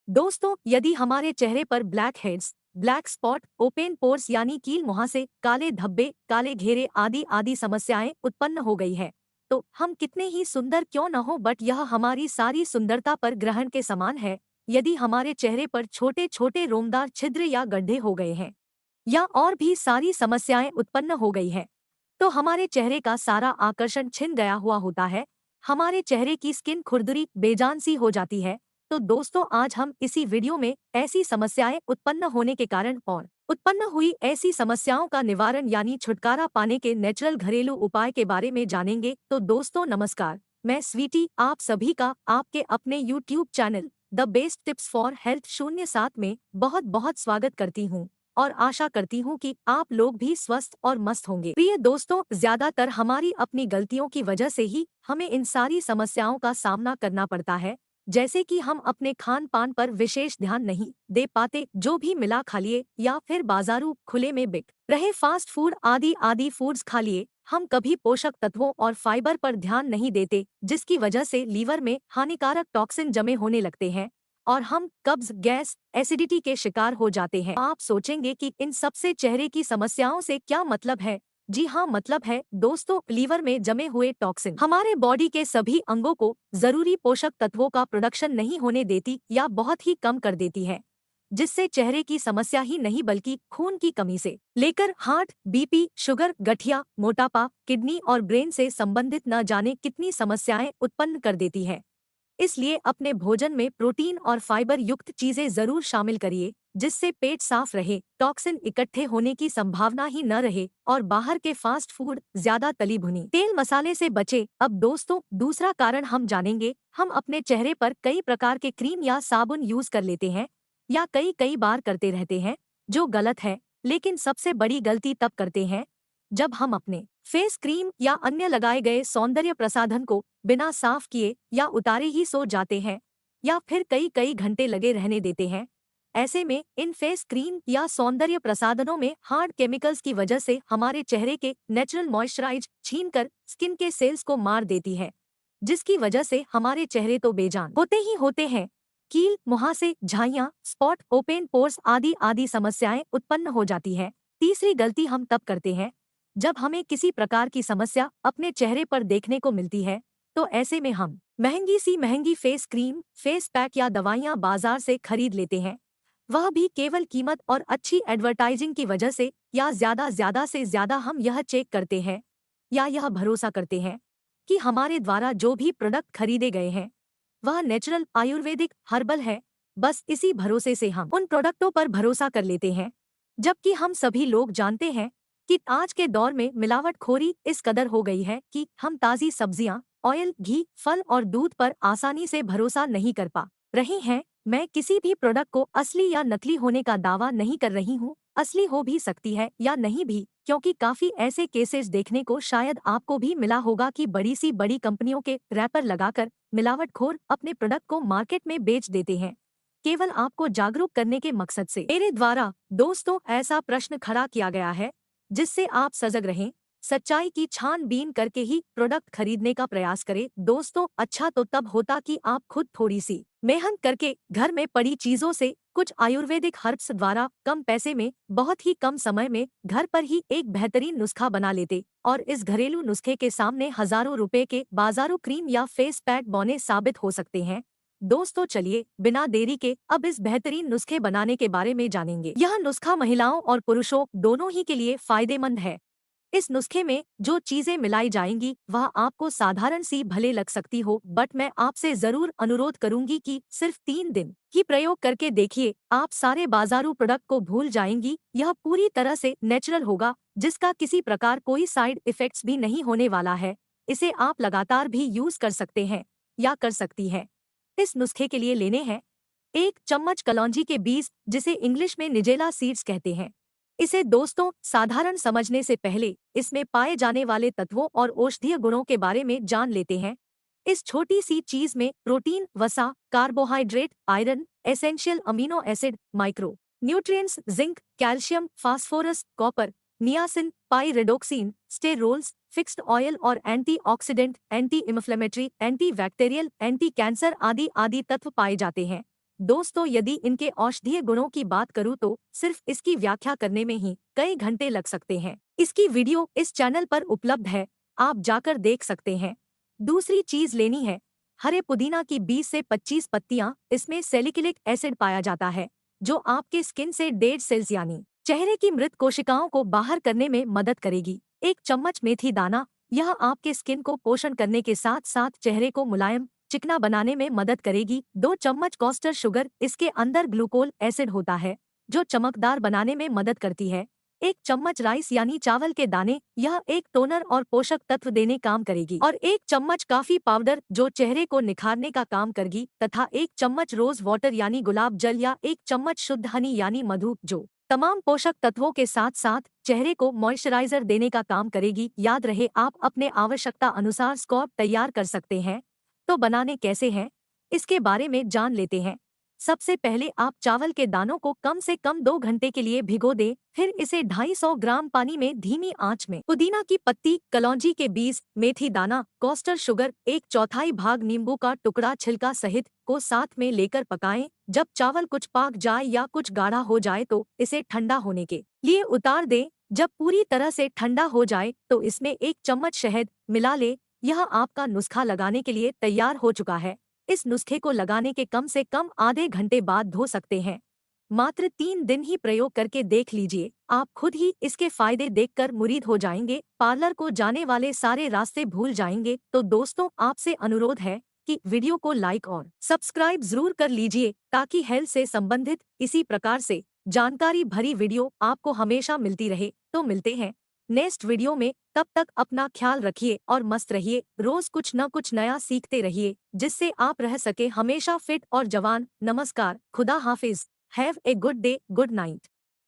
दोस्तों, यदि हमारे चेहरे पर black heads, black spot, open pores यानी कील मुहासे, काले धब्बे, काले घेरे आदि आदि समस्याएं उत्पन्न हो गई है, तो हम कितने ही सुंदर क्यों न हो बट यह हमारी सारी सुंदरता पर ग्रहण के समान है। यदि हमारे चेहरे पर छोटे छोटे रोमदार छिद्र या गड्ढे हो गए हैं या और भी सारी समस्याएं उत्पन्न हो गई है, तो हमारे चेहरे का सारा आकर्षण छिन गया हुआ होता है। हमारे चेहरे की स्किन खुरदरी बेजान सी हो जाती है। तो दोस्तों, आज हम इसी वीडियो में ऐसी समस्याएं उत्पन्न होने के कारण और उत्पन्न हुई ऐसी समस्याओं का निवारण यानी छुटकारा पाने के नेचुरल घरेलू उपाय के बारे में जानेंगे। तो दोस्तों नमस्कार, मैं स्वीटी आप सभी का आपके अपने YouTube channel the best tips for health 07 में बहुत बहुत स्वागत करती हूँ और आशा करती हूँ कि आप लोग भी स्वस्थ और मस्त होंगे। प्रिय दोस्तों, ज्यादातर हमारी अपनी गलतियों की वजह से ही हमें इन सारी समस्याओं का सामना करना पड़ता है। जैसे कि हम अपने खान पान पर विशेष ध्यान नहीं दे पाते, जो भी मिला खा लिए या फिर बाजारू खुले में बिक रहे फास्ट फूड आदि आदि फूड्स खा लिए। हम कभी पोषक तत्वों और फाइबर पर ध्यान नहीं देते, जिसकी वजह से लीवर में हानिकारक टॉक्सिन जमे होने लगते हैं और हम कब्ज, गैस, एसिडिटी के शिकार हो जाते हैं। आप सोचेंगे कि इन सबसे चेहरे की समस्याओं से क्या मतलब है। जी हाँ, मतलब है दोस्तों, लीवर में जमे हुए टॉक्सिन हमारे बॉडी के सभी अंगों को जरूरी पोषक तत्वों का प्रोडक्शन नहीं होने देती या बहुत ही कम कर देती है, जिससे चेहरे की समस्या ही नहीं बल्कि खून की कमी से लेकर हार्ट, बीपी, शुगर, गठिया, मोटापा, किडनी और ब्रेन से संबंधित न जाने कितनी समस्याएं उत्पन्न कर देती है। इसलिए अपने भोजन में प्रोटीन और फाइबर युक्त चीजें जरूर शामिल करिए, जिससे पेट साफ रहे, टॉक्सिन इकट्ठे होने की संभावना ही न रहे और बाहर के फास्ट फूड, ज्यादा तली भुनी तेल मसाले से बचे। अब दोस्तों, दूसरा कारण हम जानेंगे। हम अपने चेहरे पर कई प्रकार के क्रीम या साबुन यूज कर लेते हैं या कई कई बार करते रहते हैं, जो गलत है। लेकिन सबसे बड़ी गलती तब करते हैं जब हम अपने फेस क्रीम या अन्य लगाए गए सौंदर्य प्रसाधन को बिना साफ किए या उतारे ही सो जाते हैं या फिर कई कई घंटे लगे रहने देते हैं। ऐसे में इन फेस क्रीम या सौंदर्य प्रसाधनों में हार्ड केमिकल्स की वजह से हमारे चेहरे के नेचुरल मॉइस्चराइज छीनकर स्किन के सेल्स को मार देती है, जिसकी वजह से हमारे चेहरे तो बेजान होते ही होते हैं, कील, मुहासे, झाइयां, स्पॉट, ओपन पोर्स आदि आदि समस्याएं उत्पन्न हो जाती है। तीसरी गलती हम तब करते हैं जब हमें किसी प्रकार की समस्या अपने चेहरे पर देखने को मिलती है। तो ऐसे में हम महंगी फेस क्रीम, फेस पैक या दवाइयां बाजार से खरीद लेते हैं, वह भी केवल कीमत और अच्छी एडवर्टाइजिंग की वजह से। या ज्यादा से ज्यादा हम यह चेक करते हैं या यह भरोसा करते हैं कि हमारे द्वारा जो भी प्रोडक्ट खरीदे गए हैं वह नेचुरल, आयुर्वेदिक, हर्बल है। बस इसी भरोसे से हम उन प्रोडक्टों पर भरोसा कर लेते हैं, जबकि हम सभी लोग जानते हैं कि आज के दौर में मिलावटखोरी इस कदर हो गई है कि हम ताज़ी सब्जियां, ऑयल, घी, फल और दूध पर आसानी से भरोसा नहीं कर पा रहे हैं। मैं किसी भी प्रोडक्ट को असली या नकली होने का दावा नहीं कर रही हूँ। असली हो भी सकती है या नहीं भी, क्योंकि काफी ऐसे केसेस देखने को शायद आपको भी मिला होगा कि बड़ी सी बड़ी कंपनियों के रैपर लगाकर मिलावटखोर अपने प्रोडक्ट को मार्केट में बेच देते हैं, केवल आपको जागरूक करने के मकसद से। मेरे द्वारा दोस्तों ऐसा प्रश्न खड़ा किया गया है जिससे आप सजग रहें, सच्चाई की छानबीन करके ही प्रोडक्ट खरीदने का प्रयास करें। दोस्तों, अच्छा तो तब होता कि आप खुद थोड़ी सी मेहनत करके घर में पड़ी चीजों से कुछ आयुर्वेदिक हर्ब्स द्वारा कम पैसे में, बहुत ही कम समय में घर पर ही एक बेहतरीन नुस्खा बना लेते और इस घरेलू नुस्खे के सामने हजारों रुपए के बाजारू क्रीम या फेस पैक बौने साबित हो सकते हैं। दोस्तों चलिए बिना देरी के अब इस बेहतरीन नुस्खे बनाने के बारे में जानेंगे। यह नुस्खा महिलाओं और पुरुषों दोनों ही के लिए फायदेमंद है। इस नुस्खे में जो चीजें मिलाई जाएंगी वह आपको साधारण सी भले लग सकती हो, बट मैं आपसे जरूर अनुरोध करूंगी कि सिर्फ 3 दिन ही प्रयोग करके देखिए। आप सारे बाजारू प्रोडक्ट को भूल जाएंगी। यह पूरी तरह से नेचुरल होगा, जिसका किसी प्रकार कोई साइड इफेक्ट्स भी नहीं होने वाला है। इसे आप लगातार भी यूज कर सकते हैं या कर सकती हैं। इस नुस्खे के लिए लेने हैं 1 चम्मच कलौंजी के बीज, जिसे इंग्लिश में निजेला सीड्स कहते हैं। इसे दोस्तों साधारण समझने से पहले इसमें पाए जाने वाले तत्वों और औषधीय गुणों के बारे में जान लेते हैं। इस छोटी सी चीज में प्रोटीन, वसा, carbohydrate, iron, essential amino acid, micro nutrients, zinc, calcium, phosphorus, copper, niacin, pyridoxine, sterols, fixed oil और antioxidant, anti inflammatory, anti bacterial, anti cancer आदि आदि तत्व पाए जाते हैं। दोस्तों, यदि इनके औषधीय गुणों की बात करूँ तो सिर्फ इसकी व्याख्या करने में ही कई घंटे लग सकते हैं। इसकी वीडियो इस चैनल पर उपलब्ध है, आप जाकर देख सकते हैं। दूसरी चीज लेनी है, हरे पुदीना की 20 से 25 पत्तियां, इसमें सैलिसिलिक एसिड पाया जाता है, जो आपके स्किन से डेड सेल्स यानी चेहरे की मृत कोशिकाओं को बाहर करने में मदद करेगी। 1 चम्मच मेथी दाना, यह आपके स्किन को पोषण करने के साथ साथ चेहरे को मुलायम चिकना बनाने में मदद करेगी। 2 चम्मच कॉस्टर शुगर, इसके अंदर ग्लूकोल एसिड होता है, जो चमकदार बनाने में मदद करती है। 1 चम्मच राइस यानी चावल के दाने, यह एक टोनर और पोषक तत्व देने काम करेगी। और 1 चम्मच काफी पाउडर, जो चेहरे को निखारने का काम करेगी। तथा 1 चम्मच रोज वाटर यानी गुलाब जल या 1 चम्मच शुद्ध हनी यानी मधु, जो तमाम पोषक तत्वों के साथ साथ चेहरे को मॉइस्चराइजर देने का काम करेगी। याद रहे, आप अपने आवश्यकता अनुसार स्क्रब तैयार कर सकते हैं। तो बनाने कैसे हैं, इसके बारे में जान लेते हैं। सबसे पहले आप चावल के दानों को कम से कम 2 घंटे के लिए भिगो दें, फिर इसे 250 ग्राम पानी में धीमी आंच में पुदीना की पत्ती, कलौंजी के बीज, मेथी दाना, कॉस्टर शुगर, 1/4 भाग नींबू का टुकड़ा छिलका सहित को साथ में लेकर पकाएं। जब चावल कुछ पाक जाए या कुछ गाढ़ा हो जाए तो इसे ठंडा होने के लिए उतार दें। जब पूरी तरह से ठंडा हो जाए तो इसमें 1 चम्मच शहद मिला ले। यह आपका नुस्खा लगाने के लिए तैयार हो चुका है। इस नुस्खे को लगाने के कम से कम आधे घंटे बाद धो सकते हैं। मात्र 3 दिन ही प्रयोग करके देख लीजिए, आप खुद ही इसके फायदे देखकर मुरीद हो जाएंगे। पार्लर को जाने वाले सारे रास्ते भूल जाएंगे। तो दोस्तों, आपसे अनुरोध है कि वीडियो को लाइक और सब्सक्राइब जरूर कर लीजिए, ताकि हेल्थ से संबंधित इसी प्रकार से जानकारी भरी वीडियो आपको हमेशा मिलती रहे। तो मिलते हैं नेक्स्ट वीडियो में, तब तक अपना ख्याल रखिए और मस्त रहिए। रोज कुछ न कुछ नया सीखते रहिए, जिससे आप रह सके हमेशा फिट और जवान। नमस्कार, खुदा हाफिज, have a good day, good night.